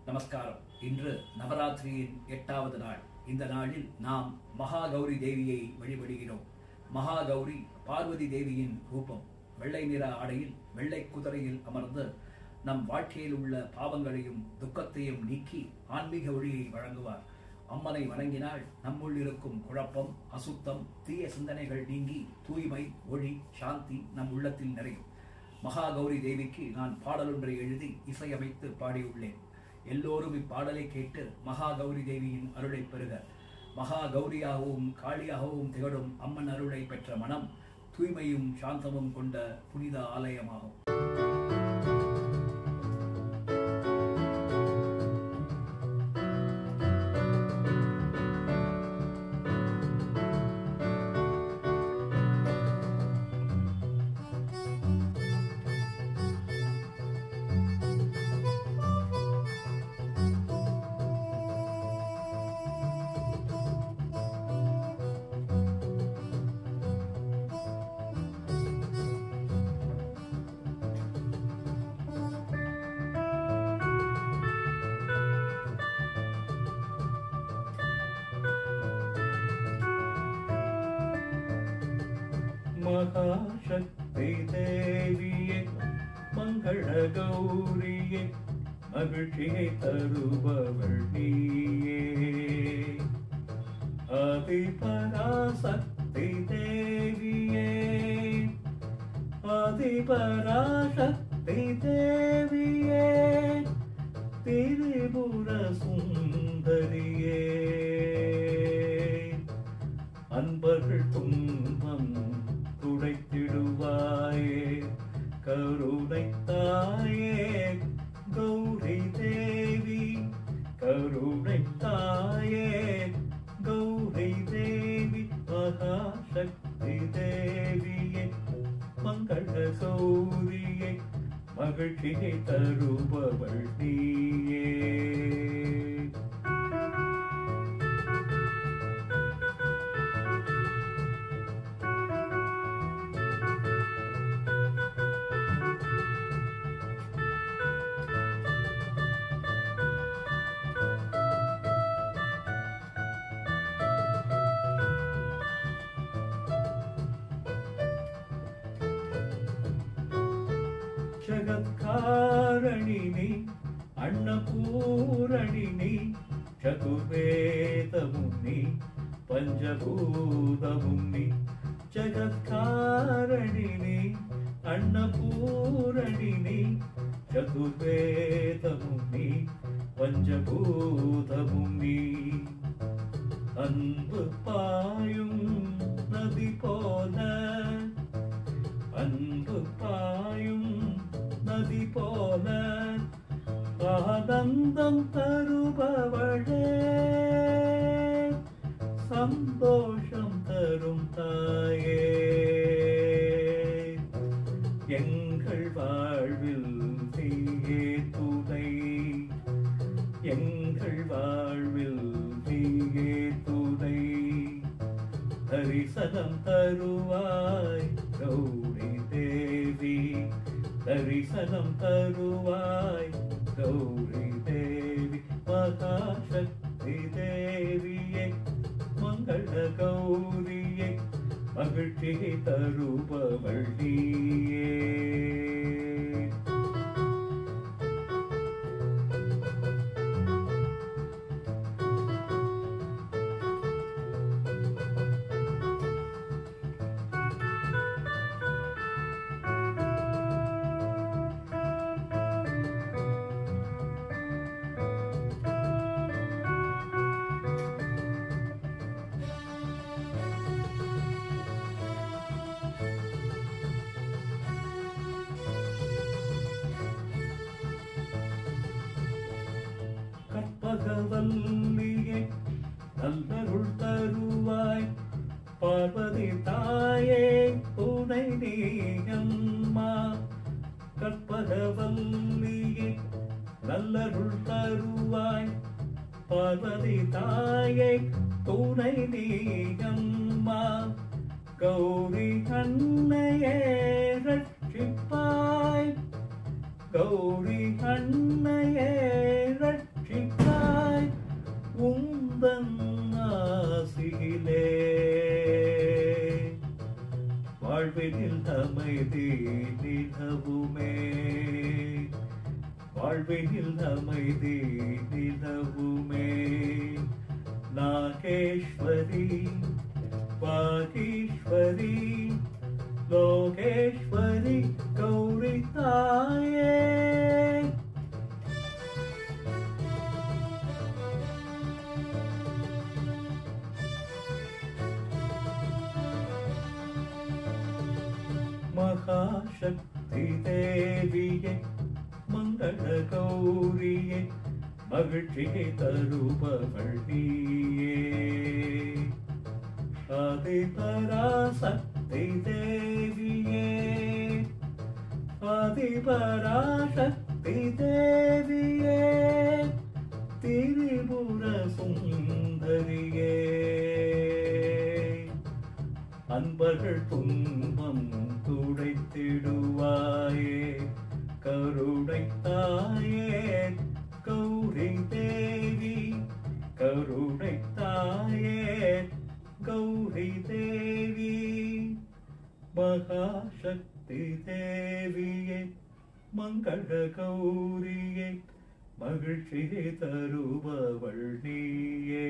நமஸ்காரம். இன்று நவராத்திரியின் 8வது நாள். இந்த நாளில் நாம் மகாகௌரி தேவியை வழிபடுகிறோம். மகாகௌரி பார்வதி தேவியின் ரூபம். வெள்ளை நிற ஆடையில் வெள்ளை குதிரையில் அமர்ந்து நம் வாழ்க்கையில் உள்ள பாவங்களையும் துக்கத்தையும் நீக்கி ஆன்மீக ஒளியை வழங்குவார். அம்மனை வணங்கினால் நம்முள் இருக்கும் குழப்பம், அசுத்தம், தீய சிந்தனைகள் நீங்கி தூய்மை, ஒளி, சாந்தி நம் உள்ளத்தில் நிறையும். மகாகௌரி தேவிக்கு நான் பாடலொன்றை எழுதி இசையமைத்து பாடியுள்ளேன். எல்லோரும் இப்பாடலை கேட்டு மகாகௌரி தேவியின் அருளை பெறுக. மகாகௌரியாகவும் காளியாகவும் திகழும் அம்மன் அருளை பெற்ற மனம் தூய்மையும் சாந்தமும் கொண்ட புனித ஆலயமாகும். மகாசக்தி தேவியே, மங்கள கௌரியே, மகிழ்ச்சியை தருபவள் நீயே. ஆதிபராசக்தி தேவியே, ஆதிபராசக்தி தேவியே, திரிபுர சுந்தரியே, அன்பர்கள் துன்பம் துடைத்திடுவாயே, கருணை தாயே கௌரி தேவி, கருணை தாயே கௌரி தேவி. மகாசக்தி தேவியே, மங்கள கௌரியே, மகிழ்ச்சியை தருபவள் நீயே. ஜகத்காரணினி, அன்னபூரணினி, சதுர்வேதமும் நீ, பஞ்சபூதமும் நீ. ஜகத்காரணினி, அன்னபூரணினி, சதுர்வேதமும் நீ, பஞ்சபூதமும் நீ. அன்பு பாயும் நதி போல, அன்பு பாயும் நதி போல, ஆனந்தம் தருபவளே, சந்தோஷம் தரும் தாயே. எங்கள் வாழ்வில் நீயே துணை, எங்கள் வாழ்வில் நீயே துணை. தரிசனம் தருவாய் கௌரி தேவி, தரிசனம் தருவாய் கௌரி தேவி. மகாசக்தி தேவியே, மங்கள கௌரியே, மகிழ்ச்சியை தருபவள் நீயே. கற்பகவல்லியே, நல்லருள் தருவாய், பார்வதி தாயே துணை நீயம்மா. கற்பகவல்லியே, நல்லருள் தருவாய், பார்வதி தாயே துணை நீயம்மா. கௌரி அன்னையே ரட்சிப்பாய், கௌரி அன்னையே ரட்சிப்பாய். வாழ்வினில் அமைதி நிலவுமே, வாழ்வினில் அமைதி நிலவுமே. நாகேஸ்வரி வாகீஸ்வரி லோகேஸ்வரி கௌரி தாயே. மகாசக்தி தேவியே மங்கள கௌரியே மகிழ்ச்சியை தருபவள் நீயே. ஆதிபராசக்தி தேவியே, ஆதிபராசக்தி தேவியே, திரிபுர சுந்தரியே. அன்பர்கள் துன்பம் துடைத்திடுவாயே, கருணை தாயே கௌரி தேவி, கருணை தாயே கௌரி தேவி. மகாசக்தி தேவியே மங்கள கௌரியே மகிழ்ச்சியை தருபவள் நீயே.